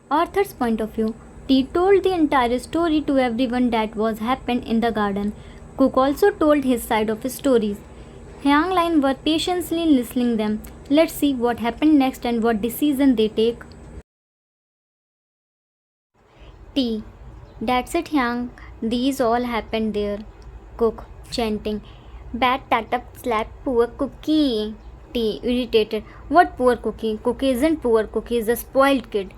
Arthur's point of view. T told the entire story to everyone that was happened in the garden. Cook also told his side of his stories. Hyang Line were patiently listening them. Let's see what happened next and what decision they take. T. That's it, Hyang. These all happened there. Cook, chanting. Bad Tata slapped poor Kookie. T. Irritated. What poor Kookie? Kookie isn't poor. Kookie is a spoiled kid.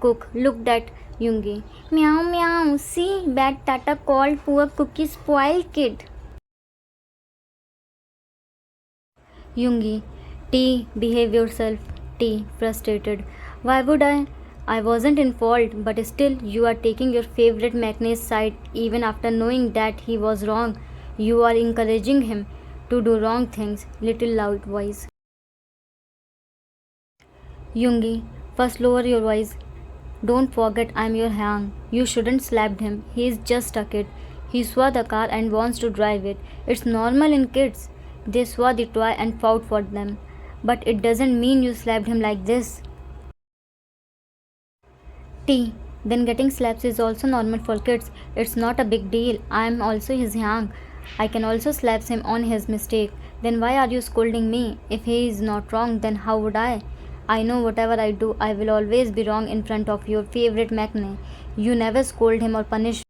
Cook looked at Yoongi. Meow meow. See, Bad Tata called poor Kookie spoiled kid. Yoongi. T. Behave yourself. T. Frustrated. Why would I? I wasn't in fault, but still, you are taking your favorite Magnay's side even after knowing that he was wrong. You are encouraging him to do wrong things. Little loud voice. Yoongi, first lower your voice. Don't forget I'm your Hyang. You shouldn't slap him. He is just a kid. He saw the car and wants to drive it. It's normal in kids. They saw the toy and fought for them. But it doesn't mean you slapped him like this. T. Then getting slaps is also normal for kids. It's not a big deal. I am also his Hyang. I can also slap him on his mistake. Then why are you scolding me? If he is not wrong, then how would I? I know whatever I do, I will always be wrong in front of your favorite Magnay. You never scold him or punish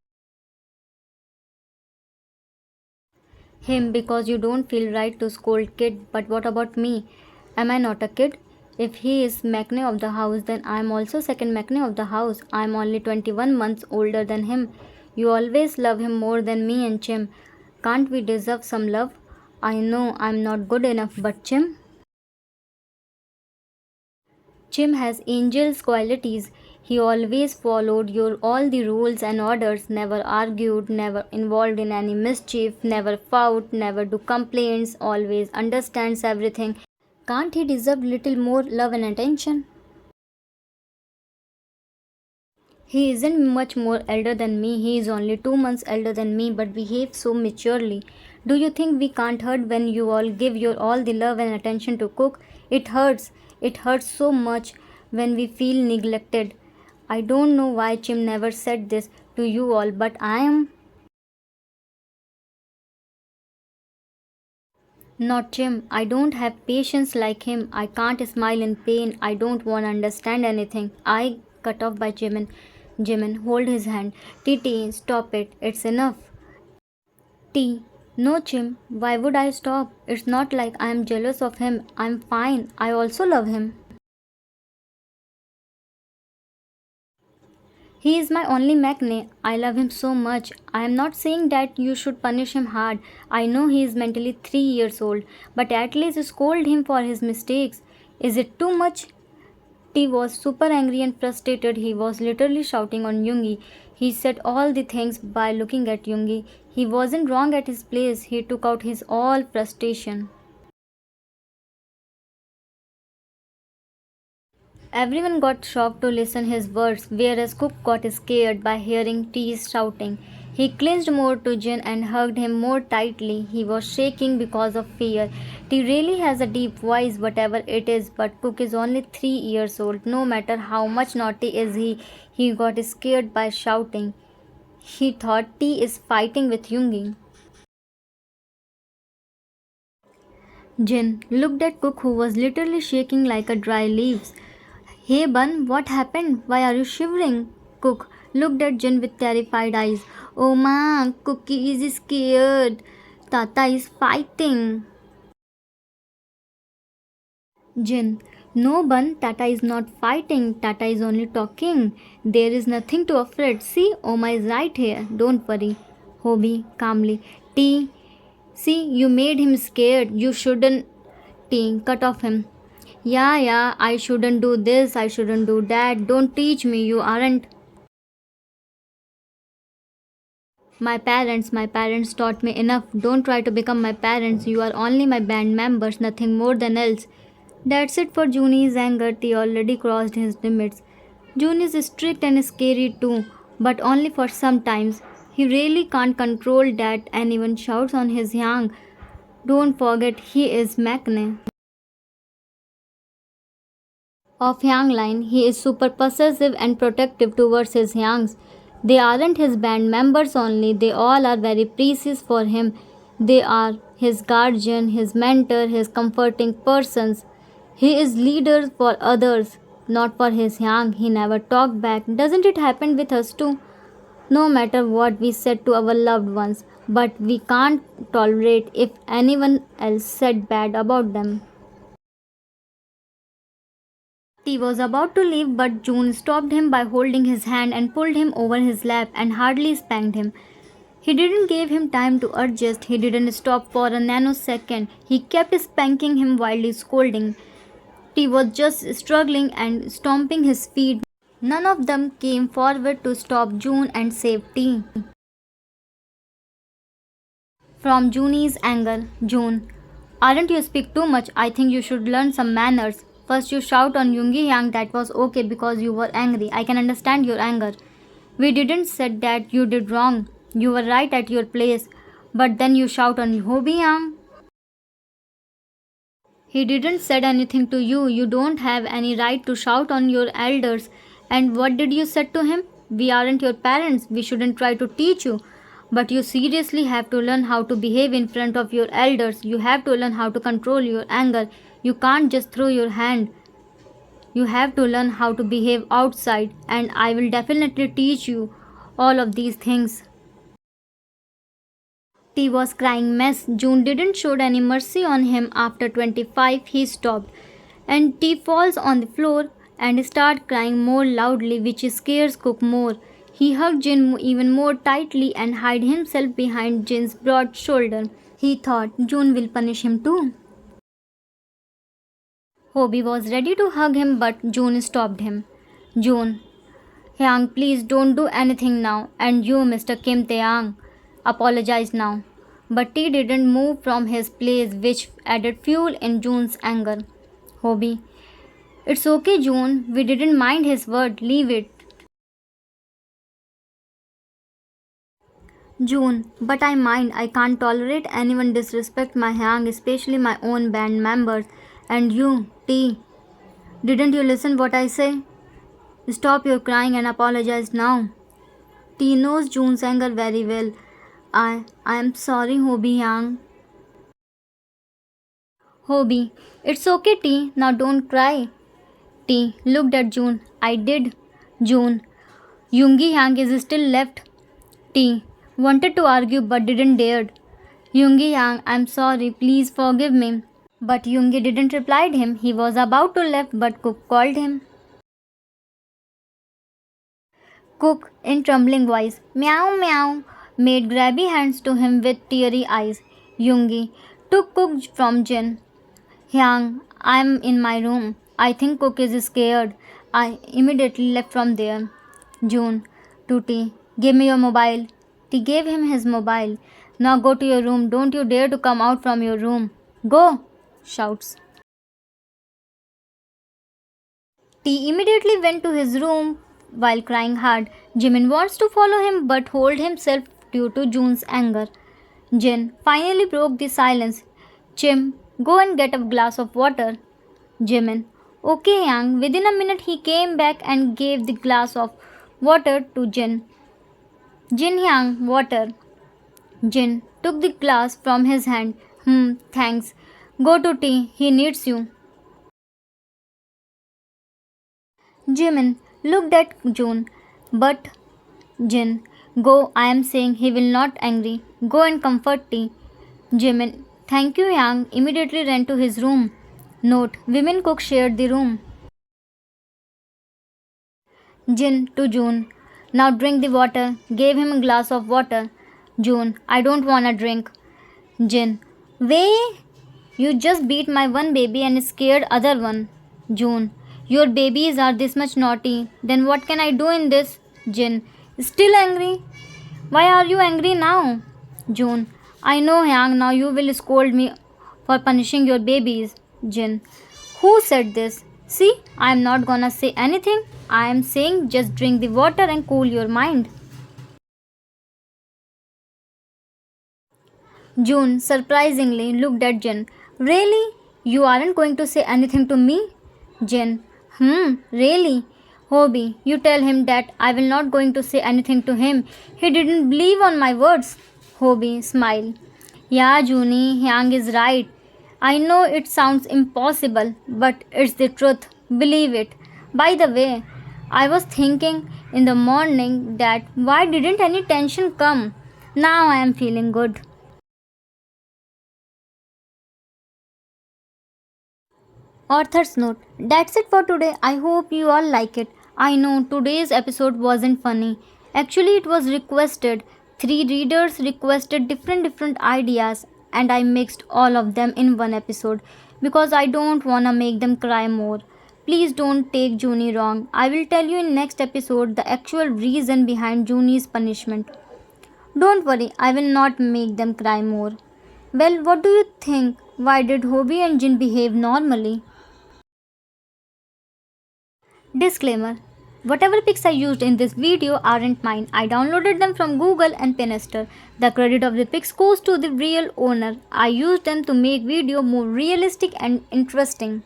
him because you don't feel right to scold kid. But what about me? Am I not a kid? If he is Magnay of the house, then I am also second Magnay of the house. I am only 21 months older than him. You always love him more than me and Chim. Can't we deserve some love? I know I am not good enough, but Chim has angel's qualities. He always followed your all the rules and orders, never argued, never involved in any mischief, never fought, never do complaints, always understands everything. Can't he deserve little more love and attention? He isn't much more elder than me. He is only 2 months elder than me, but behaves so maturely. Do you think we can't hurt when you all give your all the love and attention to Cook? It hurts. It hurts so much when we feel neglected. I don't know why Chim never said this to you all, but I am not Chim. I don't have patience like him. I can't smile in pain. I don't want to understand anything. I cut off by Jimin. Jimin, hold his hand. Titi, stop it. It's enough. T. No, Chim. Why would I stop? It's not like I am jealous of him. I'm fine. I also love him. He is my only Magnay. I love him so much. I am not saying that you should punish him hard. I know he is mentally 3 years old, but at least scold him for his mistakes. Is it too much? T was super angry and frustrated. He was literally shouting on Yoongi. He said all the things by looking at Yoongi. He wasn't wrong at his place. He took out his all frustration. Everyone got shocked to listen his words, whereas Cook got scared by hearing T's shouting. He clinched more to Jin and hugged him more tightly. He was shaking because of fear. T really has a deep voice, whatever it is, but Cook is only 3 years old. No matter how much naughty is he got scared by shouting. He thought T is fighting with Yoongi. Jin looked at Cook, who was literally shaking like a dry leaves. Hey Bun, what happened? Why are you shivering? Cook looked at Jin with terrified eyes. Oh ma, Cookie is scared. Tata is fighting. Jin, no Bun, Tata is not fighting. Tata is only talking. There is nothing to afraid. See, Oma is right here. Don't worry. Hobie calmly. T, see, you made him scared. You shouldn't. T, cut off him. Yeah, I shouldn't do this, I shouldn't do that. Don't teach me, you aren't. My parents taught me enough. Don't try to become my parents. You are only my band members, nothing more than else. That's it for Junie's anger. He already crossed his limits. June is strict and scary too, but only for sometimes. He really can't control that anyone shouts on his young. Don't forget he is Maknae. of Hyang line. He is super possessive and protective towards his Hyangs. They aren't his band members only, they all are very precious for him. They are his guardian, his mentor, his comforting persons. He is leader for others, not for his Hyang. He never talked back. Doesn't it happen with us too? No matter what we said to our loved ones, but we can't tolerate if anyone else said bad about them. He was about to leave, but Joon stopped him by holding his hand and pulled him over his lap and hardly spanked him. He didn't give him time to adjust. He didn't stop for a nanosecond. He kept spanking him while scolding. He was just struggling and stomping his feet. None of them came forward to stop Joon and save T. From Junie's anger, Joon, aren't you speak too much? I think you should learn some manners. First you shout on Yoongi Yang that was okay because you were angry. I can understand your anger. We didn't said that you did wrong. You were right at your place. But then you shout on Hobi Yang. He didn't said anything to you. You don't have any right to shout on your elders. And what did you said to him? We aren't your parents. We shouldn't try to teach you. But you seriously have to learn how to behave in front of your elders. You have to learn how to control your anger. You can't just throw your hand. You have to learn how to behave outside, and I will definitely teach you all of these things. T was crying mess. Joon didn't show any mercy on him. After 25, he stopped, and T falls on the floor and starts crying more loudly, which scares Kook more. He hugged Jin even more tightly and hid himself behind Jin's broad shoulder. He thought Joon will punish him too. Hobie was ready to hug him, but Joon stopped him. Joon, Hyang, please don't do anything now. And you, Mr. Kim Taehyung, apologize now. But T didn't move from his place, which added fuel in Joon's anger. Hobie, it's okay, Joon. We didn't mind his word. Leave it. Joon, but I mind. I can't tolerate anyone disrespect my Hyang, especially my own band members. And you, T, didn't you listen what I say? Stop your crying and apologize now. T knows Joon's anger very well. I am sorry, Hobie Yang. Hobie, it's okay, T. Now don't cry. T looked at Joon. I did. Joon, Yoongi Yang is still left. T wanted to argue but didn't dared. Yoongi Yang, I'm sorry. Please forgive me. But Yoongi didn't reply him. He was about to leave, but Kook called him. Kook, in trembling voice, meow meow, made grabby hands to him with teary eyes. Yoongi took Kook from Jin. Hyang, I'm in my room. I think Kook is scared. I immediately left from there. Joon, to T, give me your mobile. T gave him his mobile. Now go to your room. Don't you dare to come out from your room. Go, shouts. T immediately went to his room while crying hard. Jimin wants to follow him but hold himself due to Joon's anger. Jin finally broke the silence. Chim, go and get a glass of water. Jimin, okay Yang. Within a minute he came back and gave the glass of water to Jin. Jin Yang, water. Jin took the glass from his hand. Thanks. Go to T. He needs you. Jimin looked at Joon, but Jin, go, I am saying he will not angry. Go and comfort T. Jimin, thank you Yang, immediately ran to his room. Note, Vmin Cook shared the room. Jin to Joon, now drink the water. Gave him a glass of water. Joon, I don't wanna drink. Jin, way, you just beat my one baby and scared other one. Joon, your babies are this much naughty. Then what can I do in this? Jin, still angry? Why are you angry now? Joon, I know Hyang, now you will scold me for punishing your babies. Jin, who said this? See, I am not gonna say anything. I am saying just drink the water and cool your mind. Joon surprisingly looked at Jin. Really? You aren't going to say anything to me? Jin, Really? Hobie, you tell him that I will not going to say anything to him. He didn't believe on my words. Hobie, smile. Yeah, Junie, Hyang is right. I know it sounds impossible, but it's the truth. Believe it. By the way, I was thinking in the morning that why didn't any tension come? Now I am feeling good. Author's note. That's it for today. I hope you all like it. I know today's episode wasn't funny. Actually, it was requested. Three readers requested different ideas, and I mixed all of them in one episode because I don't wanna make them cry more. Please don't take Junie wrong. I will tell you in next episode the actual reason behind Junie's punishment. Don't worry, I will not make them cry more. Well, what do you think? Why did Hobie and Jin behave normally? Disclaimer: whatever pics I used in this video aren't mine. I downloaded them from Google and Pinterest. The credit of the pics goes to the real owner. I used them to make video more realistic and interesting.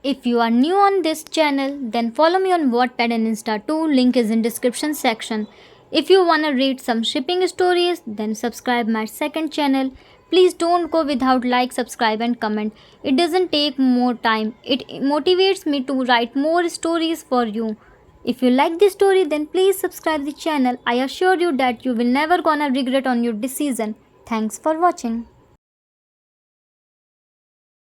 If you are new on this channel, then follow me on Wattpad and Insta too. Link is in description section. If you wanna read some shipping stories, then subscribe my second channel. Please don't go without like, subscribe and comment. It doesn't take more time. It motivates me to write more stories for you. If you like this story, then please subscribe the channel. I assure you that you will never gonna regret on your decision. Thanks for watching.